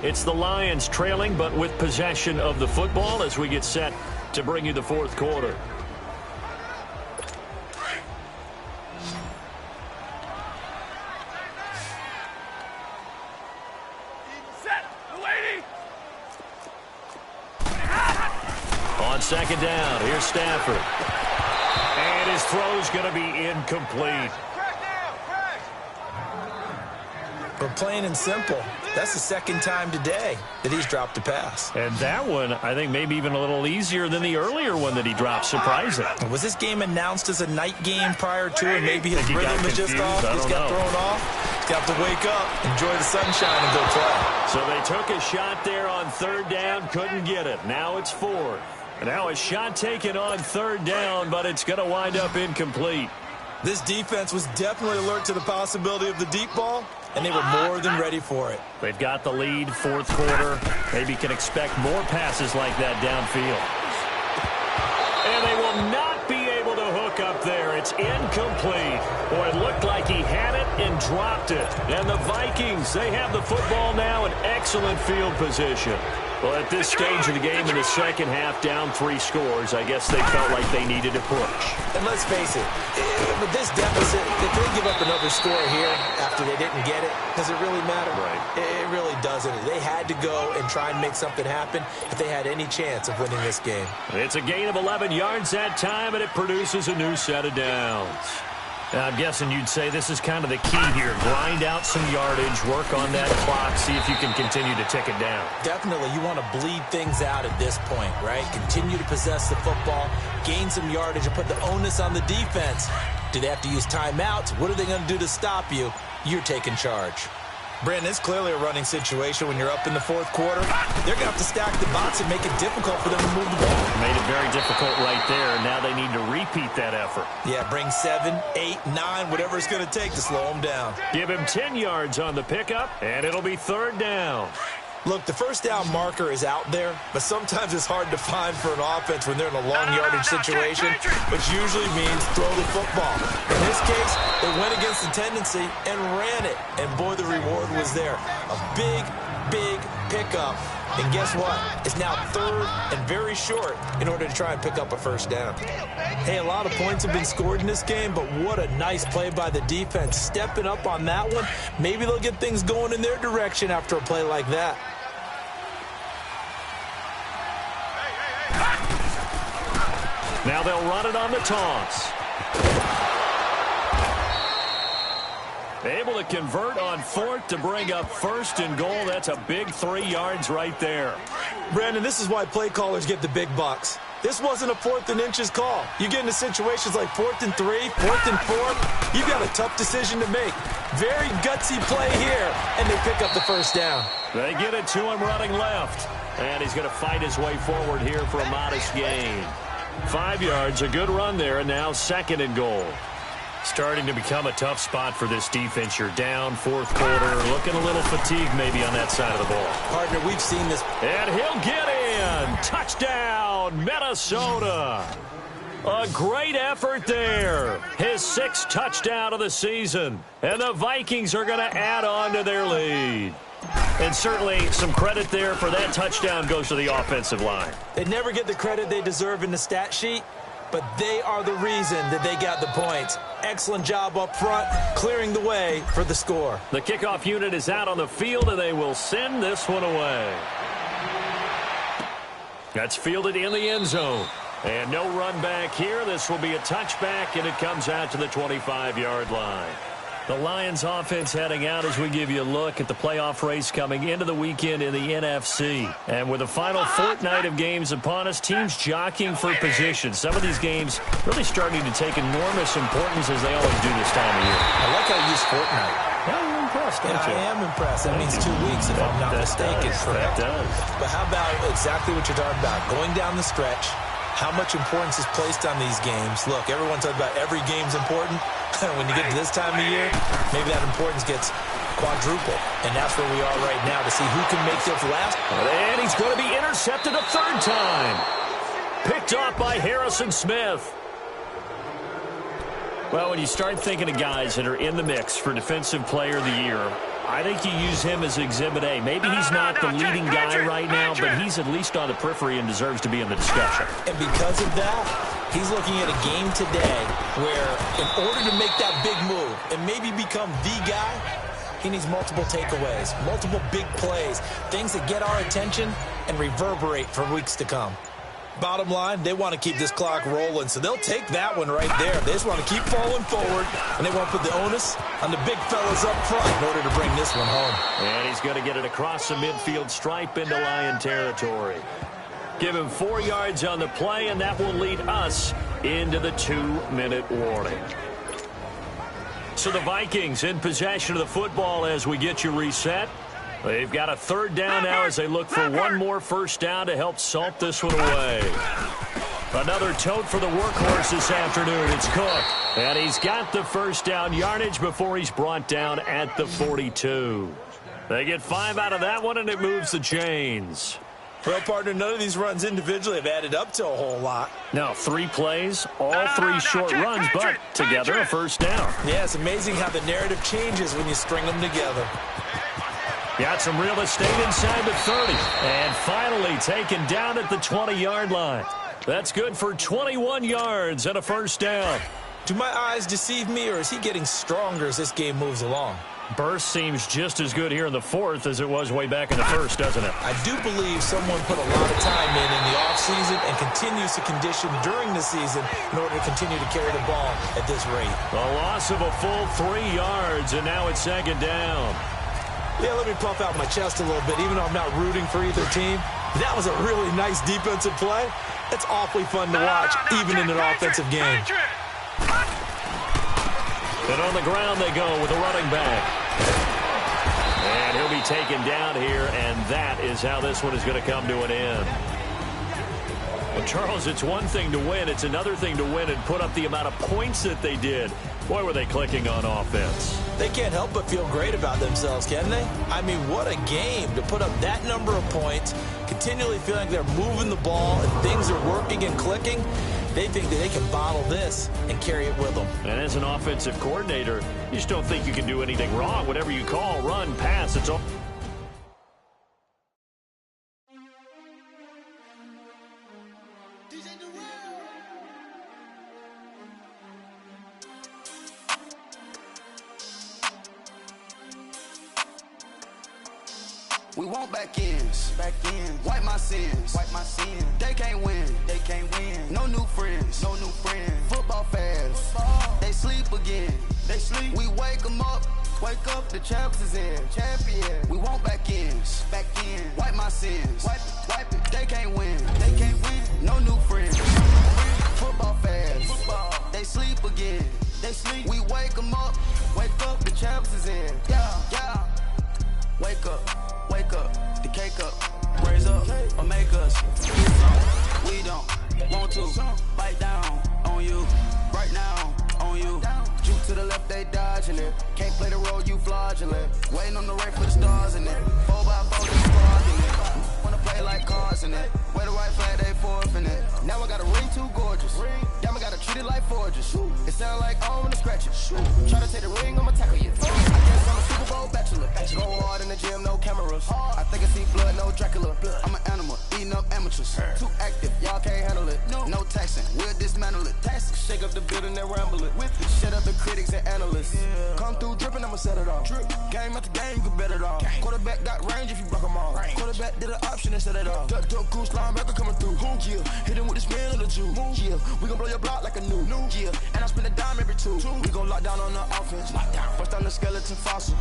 It's the Lions trailing, but with possession of the football as we get set to bring you the fourth quarter. On second down, here's Stafford. And his throw's going to be incomplete. But plain and simple, that's the second time today that he's dropped a pass. And that one, I think, maybe even a little easier than the earlier one that he dropped. Surprising. Was this game announced as a night game prior to it? Maybe his rhythm is just off. He's got thrown off. He's got to wake up, enjoy the sunshine, and go play. So they took a shot there on third down, couldn't get it. Now it's fourth. And now a shot taken on third down, but it's going to wind up incomplete. This defense was definitely alert to the possibility of the deep ball, and they were more than ready for it. They've got the lead, fourth quarter. Maybe can expect more passes like that downfield. And they will not be able to hook up there. It's incomplete. Boy, it looked like he had it and dropped it. And the Vikings, they have the football now in excellent field position. Well, at this stage of the game in the second half, down 3 scores, I guess they felt like they needed to push. And let's face it, with this deficit, if they give up another score here after they didn't get it, does it really matter? Right. It really doesn't. They had to go and try and make something happen if they had any chance of winning this game. It's a gain of 11 yards that time, and it produces a new set of downs. I'm guessing you'd say this is kind of the key here. Grind out some yardage, work on that clock, see if you can continue to tick it down. Definitely, you want to bleed things out at this point, right? Continue to possess the football, gain some yardage, and put the onus on the defense. Do they have to use timeouts? What are they going to do to stop you? You're taking charge. Brandon, it's clearly a running situation when you're up in the fourth quarter. They're going to have to stack the box and make it difficult for them to move the ball. Made it very difficult right there. Now they need to repeat that effort. Yeah, bring 7, 8, 9, whatever it's going to take to slow them down. Give him 10 yards on the pickup, and it'll be third down. Look, the first down marker is out there, but sometimes it's hard to find for an offense when they're in a long yardage situation, which usually means throw the football. In this case, they went against the tendency and ran it, and boy, the reward was there. A big, big pickup, and guess what? It's now third and very short in order to try and pick up a first down. Hey, a lot of points have been scored in this game, but what a nice play by the defense. Stepping up on that one, maybe they'll get things going in their direction after a play like that. Now they'll run it on the toss. Able to convert on fourth to bring up first and goal. That's a big 3 yards right there. Brandon, this is why play callers get the big bucks. This wasn't a 4th and inches call. You get into situations like 4th and 3, 4th and 4. You've got a tough decision to make. Very gutsy play here, and they pick up the first down. They get it to him running left. And he's going to fight his way forward here for a modest gain. 5 yards, a good run there, and now 2nd and goal. Starting to become a tough spot for this defense. You're down 4th quarter, looking a little fatigued maybe on that side of the ball. Partner, we've seen this. And he'll get in. Touchdown, Minnesota. A great effort there. His 6th touchdown of the season. And the Vikings are going to add on to their lead. And certainly some credit there for that touchdown goes to the offensive line. They never get the credit they deserve in the stat sheet, but they are the reason that they got the points. Excellent job up front, clearing the way for the score. The kickoff unit is out on the field, and they will send this one away. That's fielded in the end zone. And no run back here. This will be a touchback, and it comes out to the 25-yard line. The Lions offense heading out as we give you a look at the playoff race coming into the weekend in the NFC. And with the final fortnight of games upon us, teams jockeying for position. Some of these games really starting to take enormous importance as they always do this time of year. I like how you use fortnight. Well, you're impressed, don't you? I am impressed. That means 2 weeks if I'm not mistaken. Correct. That does. But how about exactly what you're talking about? Going down the stretch, how much importance is placed on these games. Look, everyone talks about every game's important. When you get to this time of year, maybe that importance gets quadruple. And that's where we are right now to see who can make this last. And he's going to be intercepted a 3rd time. Picked off by Harrison Smith. Well, when you start thinking of guys that are in the mix for Defensive Player of the Year, I think you use him as Exhibit A. Maybe he's not the leading guy right now, but he's at least on the periphery and deserves to be in the discussion. And because of that, he's looking at a game today where in order to make that big move and maybe become the guy, he needs multiple takeaways, multiple big plays, things that get our attention and reverberate for weeks to come. Bottom line, they want to keep this clock rolling, so they'll take that one right there. They just want to keep falling forward, and they want to put the onus on the big fellas up front in order to bring this one home. And he's going to get it across the midfield stripe into Lion territory. Give him 4 yards on the play, and that will lead us into the 2-minute warning. So the Vikings in possession of the football as we get you reset. They've got a 3rd down now as they look for one more first down to help salt this one away. Another tote for the workhorse this afternoon. It's Cook. And he's got the first down yardage before he's brought down at the 42. They get 5 out of that one, and it moves the chains. Well, partner, none of these runs individually have added up to a whole lot. Now, 3 plays, all 3 short runs, but together a first down. Yeah, it's amazing how the narrative changes when you string them together. Got some real estate inside the 30. And finally taken down at the 20-yard line. That's good for 21 yards and a first down. Do my eyes deceive me, or is he getting stronger as this game moves along? Burst seems just as good here in the 4th as it was way back in the 1st, doesn't it? I do believe someone put a lot of time in the offseason and continues to condition during the season in order to continue to carry the ball at this rate. A loss of a full 3 yards, and now it's 2nd down. Yeah, let me puff out my chest a little bit, even though I'm not rooting for either team. That was a really nice defensive play. It's awfully fun to watch, even in an offensive game. And on the ground they go with a running back. And he'll be taken down here, and that is how this one is going to come to an end. Well, Charles, it's one thing to win. It's another thing to win and put up the amount of points that they did. Boy, were they clicking on offense. They can't help but feel great about themselves, can they? I mean, what a game to put up that number of points, continually feeling like they're moving the ball and things are working and clicking. They think that they can bottle this and carry it with them. And as an offensive coordinator, you just don't think you can do anything wrong. Whatever you call, run, pass, it's all. We want back ends. Wipe my sins. They can't win. No new friends. Football fans. They sleep again. We wake them up. Wake up, the champs is in. Champion. We want back ends. Back in. Wipe my sins. Wipe it. They can't win. They can't win. No new friends. Football fans. Football. They sleep again. They sleep. We wake them up. Wake up, the champs is in. Yeah. Wake up. Wake up. The cake up. Raise up or make us. We don't want to bite down on you. Right now on you. Juke to the left, they dodging it. Can't play the role, you fraudulent. Waiting on the rain for the stars in it. 4x4, they squawking it. Wanna play like cards in it. Wear the white flag, they forfeiting it. Now I got a ring too gorgeous. Damn, I gotta treat it like forges. It sound like I'm gonna scratch it. Try to take the ring, I'ma tackle you. I guess I'm a Super Bowl bachelor. Go hard in the gym, no cameras. I think I see blood, no Dracula. I'm an animal, eating up amateurs. Too active, y'all can't handle it. No taxing, we'll dismantle it. Shake up the building and ramble it. Shut up the critics and analysts. Come through dripping, I'ma set it off. Game after game, you can bet it off. Quarterback got range if you block them all. Quarterback did an option and set it off. Duck goose linebacker coming through. Yeah, hit him with the spin of the Jew. Yeah, we gon' blow your block like a new. Yeah, and I spend a dime every two. We gon' lock down on the offense. Bust down the skeleton fossil.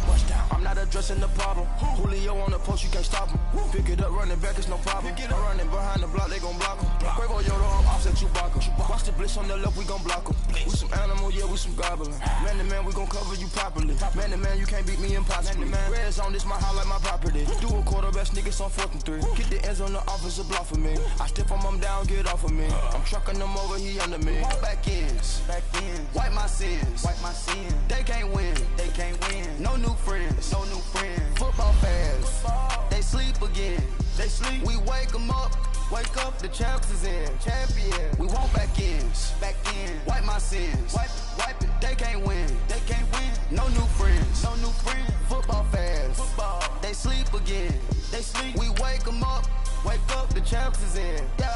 I'm not addressing the problem. Julio on the post, you can't stop him. Pick it up, running back, it's no problem. I'm running behind the block, they gon' block him. Quavo Yoda, I'm offset Chewbacca. Watch the blitz on the left, we gon' block him. We some animal, yeah, we some goblin. Man to man, we gon' cover you properly. Man to man, you can't beat me impossibly. Red zone, this my house like my property. Do a quarterback sneakers on 4th and 3. Get the ends on the offensive block for me. I step on him down, get off of me. I'm trucking them over, he under me. Back ends. Wipe my sins. They can't win. No new friends. Football fans. They sleep again. We wake them up. Wake up, the champs is in. Champion. We want back ends. Wipe my sins. Wipe it. They can't win. No new friends. Football fans. They sleep again. We wake them up. Wake up, the champs is in. Yeah.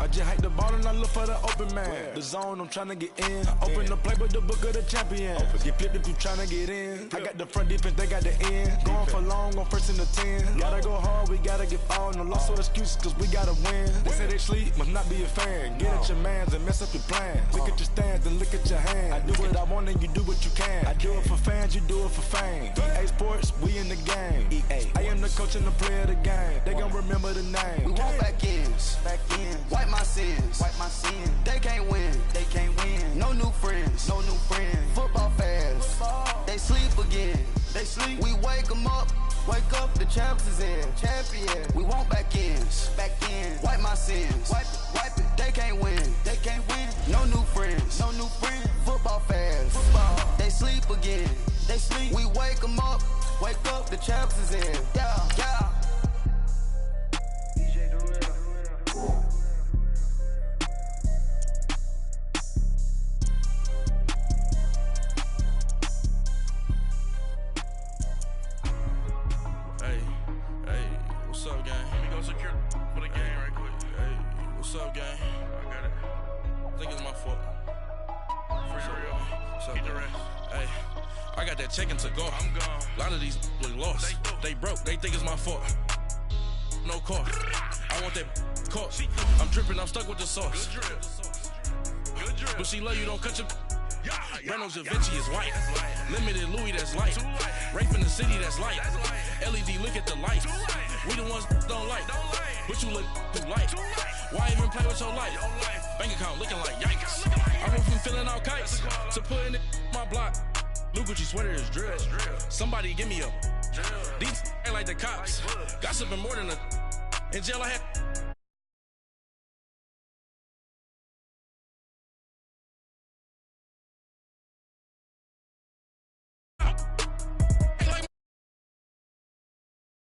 I just hike the ball and I look for the open man. The zone, I'm tryna get in. Open the playbook, the book of the champion. Get flipped if you tryna get in. I got the front defense, they got the end. Going for long, on 1st and 10. Gotta go hard, we gotta give all. No loss or excuses, cause we gotta win. They say they sleep, must not be a fan. Get at your mans and mess up your plans. Look at your stands and look at your hands. I do what I want and you do what you can. I do it for fans, you do it for fame. EA Sports, we in the game. I am the coach and the player of the game. They gon' remember the name. We want back ends. Wipe my sins. They can't win. No new friends. Football fans. They sleep again. We wake them up. Wake up, the champs is in. Champion. We want back ends. Wipe my sins. Wipe it. They can't win. No new friends. Football fans. They sleep again. We wake them up. Wake up, the champs is in. Yeah. What's up, gang? Let me go secure for the game right quick. Hey, what's up, gang? I got it. I think it's my fault. For real. What's up, keep the rest. Hey, I got that chicken to go. I'm gone. A lot of these look lost. They broke. They think it's my fault. No car. I want that caught. I'm dripping. I'm stuck with the sauce. Good drip. But she love you. Don't cut your. Reynolds Da Vinci is white. Limited Louis, that's light. Rape in the city, that's light. LED, look at the light. We the ones don't like. But you look too light. Why even play with your life? Bank account looking like yikes. I went from feeling all kites to putting it in my block. Blue Gucci sweater is drill. Somebody give me a. These ain't like the cops. Gossiping more than a. In jail I had